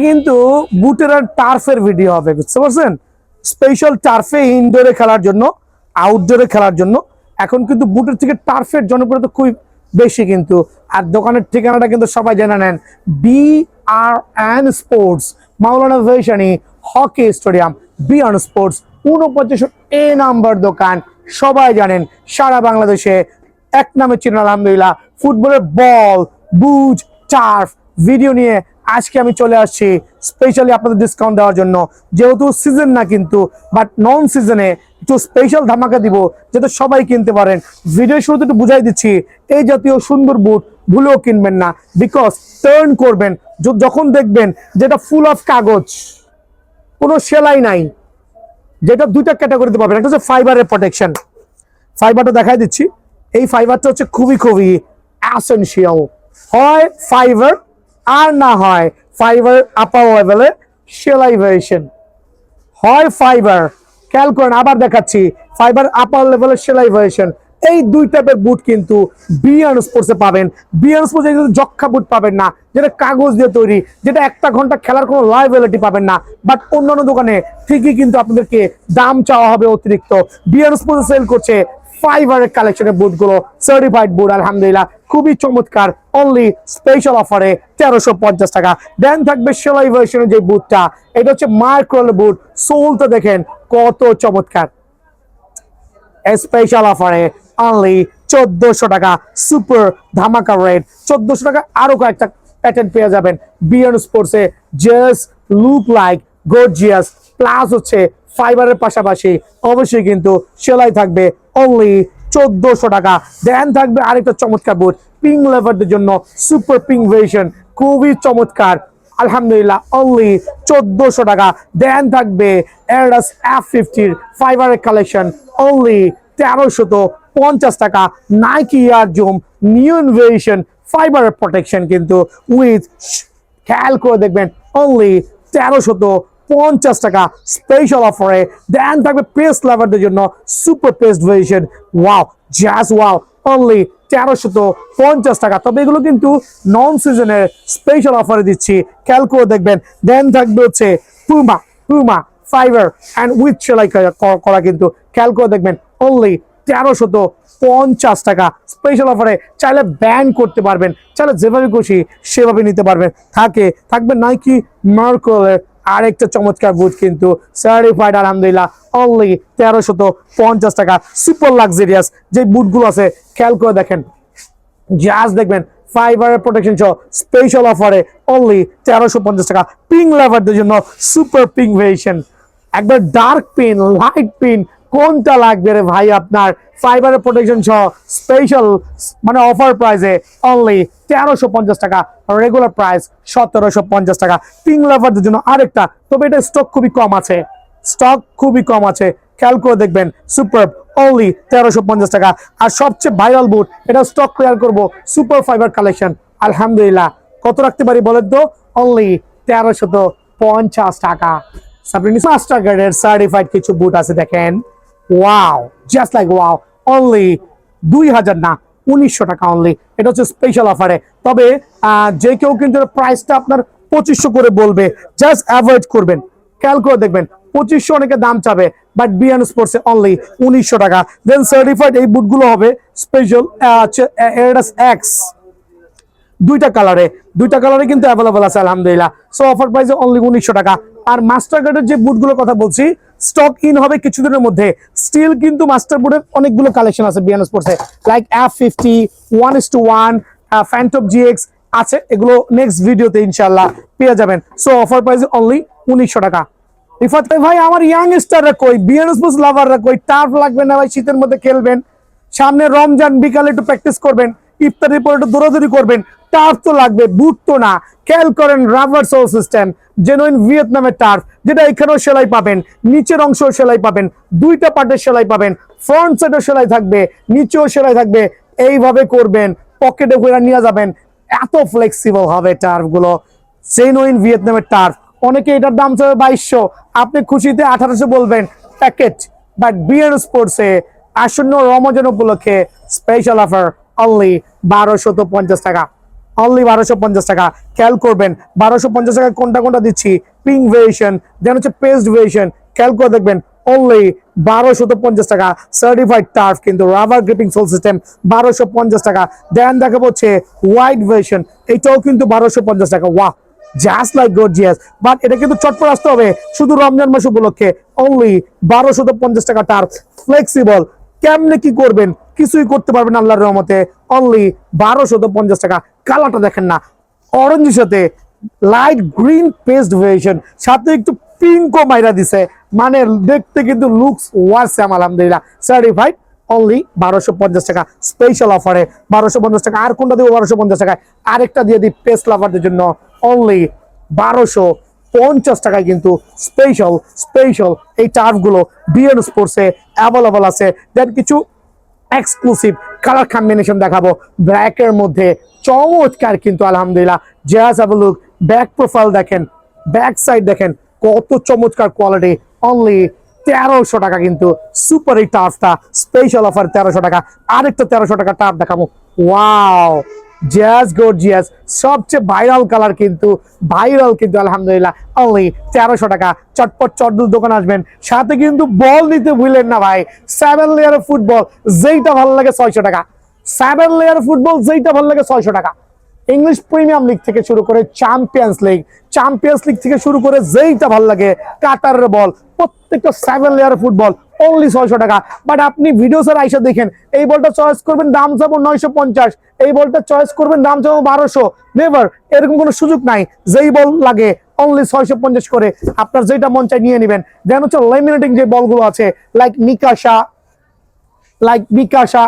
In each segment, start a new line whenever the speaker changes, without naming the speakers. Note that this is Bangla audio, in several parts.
কিন্তু বুটের আর টার্ফের ভিডিও হবে, বুঝতে পারছেন? স্পেশাল টার্ফে ইনডোরে খেলার জন্য, আউটডোরে খেলার জন্য। এখন কিন্তু বুটের থেকে টার্ফের জনপ্রিয়তা খুব বেশি কিন্তু। আর দোকানের ঠিকানাটা কিন্তু সবাই জেনে নেন, BRN sports, Maulana Bhasani hockey stadium, BRN sports 49 number দোকান। সবাই জানেন সারা বাংলাদেশে এক নামে চিনেন আলহামদুলিল্লাহ। ফুটবলের বল, বুট, টার্ফ ভিডিও নিয়ে আজকে আমি চলে আসছি স্পেশালি আপনাদের ডিসকাউন্ট দেওয়ার জন্য। যেহেতু সিজন না কিন্তু, বাট নন সিজনে একটু স্পেশাল ধামাকা দিব যাতে সবাই কিনতে পারেন। ভিডিও শুরুতে একটু বুঝাই দিচ্ছি, এই জাতীয় সুন্দর বুট ভুলেও কিনবেন না, বিকজ টার্ন করবেন যখন দেখবেন যেটা ফুল অফ কাগজ, কোনো সেলাই নাই। যেটা দুইটা ক্যাটাগরিতে পাবেন, একটা হচ্ছে ফাইবারের প্রোটেকশন। ফাইবারটা দেখাই দিচ্ছি। এই ফাইবারটা হচ্ছে খুবই খুবই এসেনশিয়াল। হয় ফাইবার আর না হয় ফাইবার আপার লেভেলের সেলাই ভেরিয়েশন। হয় ফাইবার, খেয়াল করেন আবার দেখাচ্ছি, ফাইবার আপার লেভেলের সেলাই ভেরিয়েশন। এই দুই টাইপের বুট কিন্তু BRN স্পোর্টসে পাবেন। BRN স্পোর্টসে কিন্তু যক্ষা বুট পাবেন না, যেটা কাগজ দিয়ে তৈরি, যেটা একটা ঘন্টা খেলার কোনো লাইবিলিটি পাবেন না। বাট অন্যান্য দোকানে ঠিকই কিন্তু আপনাদেরকে দাম চাওয়া হবে অতিরিক্ত। BRN স্পোর্টস সেল করছে ফাইবারের কালেকশনের বুটগুলো, সার্টিফাইড বুট আলহামদুলিল্লাহ, খুবই চমৎকার। অনলি স্পেশাল অফারে 1350 টাকা। দেন থাকবে সেলাই ভার্সনের যে বুটটা, এটা হচ্ছে মাইক্রোল বুট। সোলটা দেখেন কত চমৎকার। স্পেশাল অফারে অনলি 1400 টাকা, সুপার ধামাকা রেট। 1400 টাকা আরো কয়েকটা প্যাটার্ন পেয়ে যাবেন BRN স্পোর্টসে। Just look like gorgeous, plus হচ্ছে ফাইবারের পাশাপাশি অবশ্যই কিন্তু সেলাই থাকবে। অনলি 1400 টাকা। দেন থাকবে আরেকটা চমৎকার বুট পিঙ্ক লেভারদের জন্য, সুপার পিঙ্ক ভেরিয়েশন, খুবই চমৎকার আলহামদুলিল্লাহ। অনলি 1400 টাকা। দেন থাকবে এয়ারডাস F50 ফাইবারের কালেকশন, অনলি 1350 টাকা। নাইকি এয়ার জুম নিয়ন ভেরিয়েশন ফাইবারের প্রোটেকশন কিন্তু উইথ, খেয়াল করে দেখবেন, অনলি 1350 টাকা স্পেশাল অফারে। দেন থাকবে পেস্ট লাভারদের জন্য super paste variation, wow just wow, only 1350 টাকা। তবে এগুলো কিন্তু নন সিজনের স্পেশাল অফারে দিচ্ছি, খেয়াল করে দেখবেন। দেন থাকবে হচ্ছে Puma, Puma fibre and with সেলাই করা কিন্তু, খেয়াল করে দেখবেন, অনলি 1350 টাকা স্পেশাল অফারে। চাইলে ব্যান করতে পারবেন, চাইলে যেভাবে খুশি সেভাবে নিতে পারবেন। থাকবে নাইকি মার্কোলের আরেকটা চমৎকার বুট কিন্তু সার্টিফাইড আলহামদুলিল্লাহ, অনলি 1350 টাকা। সুপার লাক্সারিয়াস যে বুটগুলো আছে, খেয়াল করে দেখেন, জাস্ট দেখবেন ফাইবারের প্রোটেকশন সহ স্পেশাল অফারে অনলি 1350 টাকা। পিঙ্ক লেভারদের জন্য সুপার পিঙ্ক ভেরিয়েশন, একবার ডার্ক পিন, লাইট পিন, কোনটা লাগবে রে ভাই আপনার? ফাইবারের প্রোটেকশন সহ স্পেশাল মানে অফার প্রাইসে অনলি 1350 টাকা, রেগুলার প্রাইস 1750 টাকা। পিঙ্ক লাভারদের জন্য আরেকটা, তবে এটা স্টক খুবই কম আছে, স্টক খুবই কম আছে, খেয়াল করে দেখবেন। সুপার অনলি 1350 টাকা। আর সবচেয়ে ভাইরাল বুট, এটা স্টক ক্লিয়ার করব, সুপার ফাইবার কালেকশন আলহামদুলিল্লাহ। কত রাখতে পারি বলেন তো? অনলি 1350 টাকা। মাস্টার গার্ডের সার্টিফাইড কিছু বুট আছে দেখেন, wow just like wow, only 2000 না 1900 টাকা অনলি। এটা হচ্ছে স্পেশাল অফারে। তবে যে কেউ কিন্তু প্রাইসটা আপনার 2500 করে বলবে, জাস্ট অ্যাভয়েড করবেন, খেয়াল করে দেখবেন 2500 অনেকে দাম চাবে, বাট BRN স্পোর্টসে অনলি 1900 টাকা। দেন সার্টিফাইড এই বুটগুলো হবে স্পেশাল এয়ারডাস X, দুইটা কালারে কিন্তু অ্যাভেলেবল আছে আলহামদুলিল্লাহ। সো অফার প্রাইসে অনলি 1900 টাকা। আর মাস্টার গার্ডের যে বুটগুলোর কথা বলছি, স্টক ইন হবে কিছুদিনের মধ্যে। স্টিল কিন্তু মাস্টার বুটের অনেকগুলো কালেকশন আছে BRN স্পোর্টসে, লাইক F50, 1:1, ফ্যান্টম GX আছে, এগুলো নেক্সট ভিডিওতে ইনশাআল্লাহ পেয়ে যাবেন। সো অফার প্রাইসে অনলি 1900 টাকা। রিফাত ভাই আমার ইয়াংস্টাররা কই, BRN স্পোর্টস লাভাররা কই? টার্ফ লাগবে না ভাই, শীতের মধ্যে খেলবেন, সামনে রমজান, বিকালে একটু প্র্যাকটিস করবেন, ইফতারের পর একটু দৌড়াদৌড়ি করবেন, টার্ফ তো লাগবে, বুট তো না। খেয়াল করেন রাবার সোল সিস্টেম, জেনুইন ভিয়েতনামের টার্ফ, যেটা এখানেও সেলাই পাবেন, নিচের অংশেও সেলাই পাবেন, দুইটা পার্টের সেলাই পাবেন, ফ্রন্ট সাইডেও সেলাই থাকবে, নিচেও সেলাই থাকবে। এইভাবে করবেন, পকেটে করে নিয়ে যাবেন, এত ফ্লেক্সিবল হবে টার্ফ গুলো, জেনুইন ভিয়েতনামের টার্ফ। অনেকে এটার দাম চাবে 2200, আপনি খুশিতে 1800 বলবেন প্যাকেট। বাট BRN স্পোর্টসে আসন্ন রমজান উপলক্ষে স্পেশাল অফার অনলি 1250 টাকা। অনলি 1250 টাকা। খেয়াল করবেন 1250 টাকা কোনটা কোনটা দিচ্ছি, পিঙ্ক ভেরিয়েশন, দেন হচ্ছে পেস্ট ভেরিয়েশন, খেয়াল করে দেখবেন অনলি 1250 টাকা। সার্টিফাইড টার্ফ কিন্তু রাবার গ্রিপিং সোল সিস্টেম 1250 টাকা। দেন দেখাবো হচ্ছে হোয়াইট ভার্সন, এটাও কিন্তু 1250 টাকা। ওয়াহ, জাস্ট লাইক গর্জিয়াস। বাট এটা কিন্তু চটপট আসতে হবে শুধু রমজান মাস উপলক্ষে। অনলি 1250 টাকা টার্ফ, ফ্লেক্সিবল। কেমনে কি করবেন, কিছুই করতে পারবেন আল্লাহর রহমতে। অনলি 1250 টাকা। কালারটা দেখেন না, অরেঞ্জের সাথে লাইট গ্রিন পেস্ট ভেরিয়েশন, সাথে একটু পিঙ্কও মাইরা দিছে, মানে দেখতে কিন্তু লুকস ওয়াসেম আলহামদুলিল্লাহ। সার্টিফাইড অনলি 1250 টাকা স্পেশাল অফারে। 1250 টাকা। আর কোনটা দিব 1250 টাকায়? আরেকটা দিয়ে দিই পেস্ট লাভারদের জন্য, অনলি 1250 টাকায় কিন্তু স্পেশাল স্পেশাল এই টার্ফগুলো বিএন স্পোর্টসে অ্যাভেলেবল আছে। দেন কিছু এক্সক্লুসিভ কালার কম্বিনেশন দেখাবো ব্ল্যাকের মধ্যে, চমৎকার কিন্তু আলহামদুলিল্লাহ। Just have a look, back profile দেখেন, ব্যাক সাইড দেখেন, কত চমৎকার কোয়ালিটি। অনলি 1300 টাকা কিন্তু সুপার এই টার্ফটা, স্পেশাল অফার 1300 টাকা। আরেকটা 1300 টাকা টার্ফ দেখাবো। ওয়াও, জাস্ট গর্জিয়াস, সবচেয়ে ভাইরাল কালার কিন্তু, ভাইরাল কিন্তু আলহামদুলিল্লাহ। অনলি 1300 টাকা। চটপট চটদুল দোকান আসবেন, সাথে কিন্তু বল নিতে ভুলেন না ভাই। 7 লেয়ার ফুটবল, যেইটা ভালো লাগে 600 টাকা। 7 লেয়ার ফুটবল যেইটা ভালো লাগে 600 টাকা। ইংলিশ প্রিমিয়াম লিগ থেকে শুরু করে চ্যাম্পিয়ন্স লিগ থেকে শুরু করে যেইটা ভালো লাগে, কাতারের বল, প্রত্যেকটা 7 লেয়ার ফুটবল অনলি 600 টাকা। বাট আপনি ভিডিও স্যার আইসা দেখেন, এই বলটা চয়েস করবেন দাম চাবো 950, এই বলটা চয়েস করবেন দাম চাবো 1200। নেভার, এরকম কোনো সুযোগ নাই। যেই বল লাগে অনলি 650 করে, আপনার যেটা মন চাই নিয়ে নেবেন। দেন হচ্ছে লেমিনেটিং যে বলগুলো আছে, লাইক বিকাশা,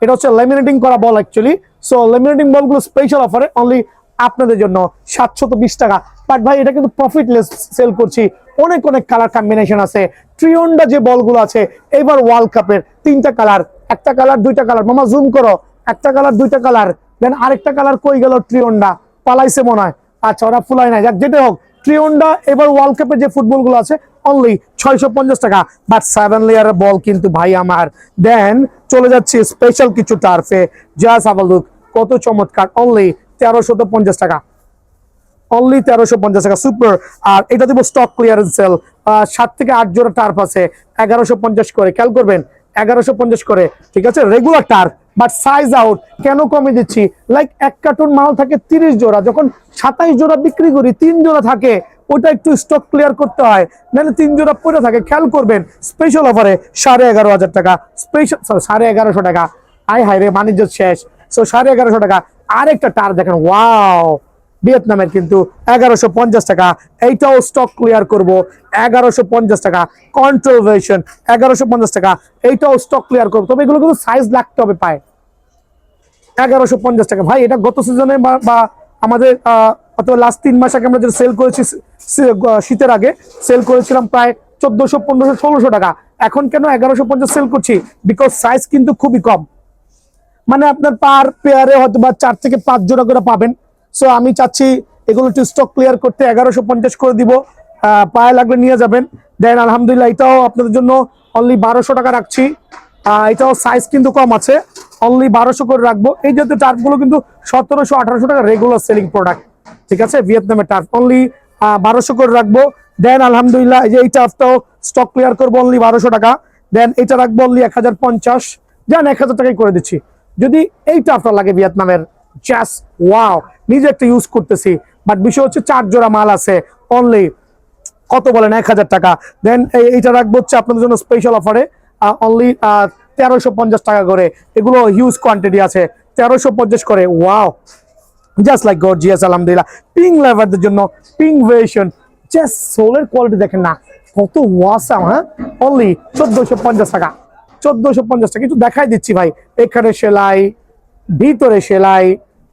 এটা হচ্ছে লেমিনেটিং করা বল অ্যাকচুয়ালি। সো লেমিনেটিং বলগুলো স্পেশাল অফারে অনলি আপনাদের জন্য 720 টাকা। বাট ভাই এটা কিন্তু প্রফিটলেস সেল করছি, অনেক অনেক কালার কম্বিনেশন আছে। ট্রিয়ন্ডা যে বলগুলো আছে এবার ওয়ার্ল্ড কাপের 3টা কালার, একটা কালার 2টা কালার, মামা জুম করো, একটা কালার 2টা কালার, দেন আরেকটা কালার কই গেল? ট্রিয়ন্ডা পালাইছে মনে হয়। আচ্ছা, ওরা ফুলাই নাই, যাক যেটা হোক। ট্রিয়ন্ডা এবার ওয়ার্ল্ড কাপের যে ফুটবল গুলো আছে অনলি 650 টাকা। বাট 7 লেয়ারের বল কিন্তু ভাই আমার। দেন চলে যাচ্ছে স্পেশাল কিছু টার্ফে, জাস্ট হ্যাভ আ লুক, কত চমৎকার। অনলি 1350 টাকা, অনলি 1350 টাকা সুপার। আর এটা দিব স্টক ক্লিয়ারেন্স সেল, 7 থেকে 8 জোড়া টার্ফ আছে 1150 করে। খেয়াল করবেন 1150 করে, ঠিক আছে, regular turf. But size out কেন কমে দিচ্ছি? লাইক এক কার্টুন মাল থাকে 30 জোড়া, যখন 27 জোড়া বিক্রি করি 3 জোড়া থাকে, ওটা একটু স্টক ক্লিয়ার করতে হয়, নাহলে 3 জোড়া পরে থাকে। খেয়াল করবেন স্পেশাল অফারে 11,500 টাকা, স্পেশাল 11,500 টাকা। আয় হায় রে, বাণিজ্য শেষ। সো 11,500 টাকা। আরেকটা টার্ফ দেখেন, ওয়াও, ভিয়েতনামের কিন্তু 1150 টাকা। এইটাও স্টক ক্লিয়ার করব 1150 টাকা। কন্ট্রোল ভার্সন 1150 টাকা, এইটাও স্টক ক্লিয়ার করবো। তবে এগুলো কিন্তু সাইজ লাগতে হবে পায়। 1150 টাকা ভাই। এটা গত সিজনে বা আমাদের অথবা লাস্ট 3 মাস আগে আমরা যেটা সেল করেছি, শীতের আগে সেল করেছিলাম প্রায় 1400, 1500, 1600 টাকা। এখন কেন 1150 সেল করছি? বিকজ সাইজ কিন্তু খুবই কম, মানে আপনার পার পেয়ারে হয়তো বা 4 থেকে 5 জোড়া করে পাবেন। সো আমি চাচ্ছি এগুলো একটু স্টক ক্লিয়ার করতে 1150 করে দিব, পায়ে লাগলে নিয়ে যাবেন। দেন আলহামদুলিল্লাহ এটাও আপনাদের জন্য অনলি 1200 টাকা রাখছি। এটাও সাইজ কিন্তু কম আছে, অনলি 1200 করে রাখবো। এই জাতীয় টার্ফগুলো কিন্তু 1700, 1800 টাকা রেগুলার সেলিং প্রোডাক্ট, ঠিক আছে। ভিয়েতনামের টার্ফ অনলি 1200 করে রাখবো। দেন আলহামদুলিল্লাহ এই যে এই টার্ফটাও স্টক ক্লিয়ার করবো অনলি 1200 টাকা। দেন এটা রাখবো অনলি 1050, দেন 1000 টাকাই করে দিচ্ছি। যদি এই টার্ফটা লাগে ভিয়েতনামের, জাস্ট ওয়াও, নিজে একটা ইউজ করতেছি। বাট বিষয় হচ্ছে 4 জোড়া মাল আছে, অনলি কত বলেন 1000 টাকা। দেন এইটা রাখবো হচ্ছে আপনাদের জন্য স্পেশাল অফারে অনলি 1350 টাকা করে। এগুলো হিউজ কোয়ান্টিটি আছে, 1350 করে। ওয়াও, জাস্ট লাইক গর্জিয়াস আলহামদুলিল্লাহ। পিঙ্ক লাভারদের জন্য পিঙ্ক ভেরিয়েশন, জাস্ট সোলের কোয়ালিটি দেখেন না, কত ওয়াসাম। হ্যাঁ, অনলি 1450 টাকা, 1450 টাকা। কিন্তু দেখাই দিচ্ছি ভাই, এখানে সেলাই, ভিতরে সেলাই,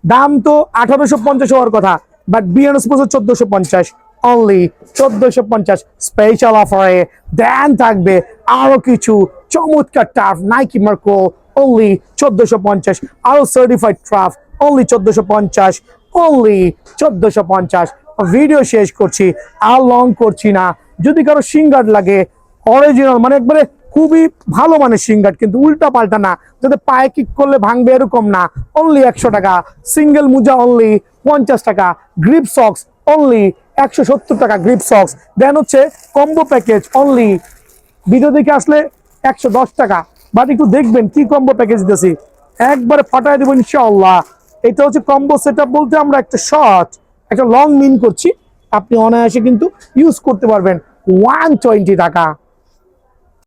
দাম তো 1850 হওয়ার কথা, বাট বিএনএস 1450, অনলি 1450 স্পেশাল অফারে। দেন থাকবে আরো কিছু চমৎকার টার্ফ, নাইকি মার্কো অনলি 1450, আরো certified trough only 1450, only 1450। Video শেষ করছি, আর লং করছি না। যদি কারো সিঙ্গার লাগে অরিজিনাল, মানে একবারে খুবই ভালো মানের সিঙ্গার, কিন্তু উল্টা পাল্টা না, যাতে পায়ে কিক করলে ভাঙবে এরকম না। অনলি 100 টাকা। সিঙ্গেল মোজা অনলি 50 টাকা। গ্রিপ সক্স অনলি 170 টাকা গ্রিপ সক্স। দেন হচ্ছে কম্বো প্যাকেজ অনলি, ভিডিও দেখে আসলে 110 টাকা। বাট একটু দেখবেন কি কম্বো প্যাকেজ দিতেছি, একবারে ফাটায় দেবো ইনশাআল্লাহ। এটা হচ্ছে কম্বো সেটআপ বলতে আমরা একটা শর্ট একটা লং মিন করছি, আপনি অনায়াসে কিন্তু ইউজ করতে পারবেন। 120 টাকা।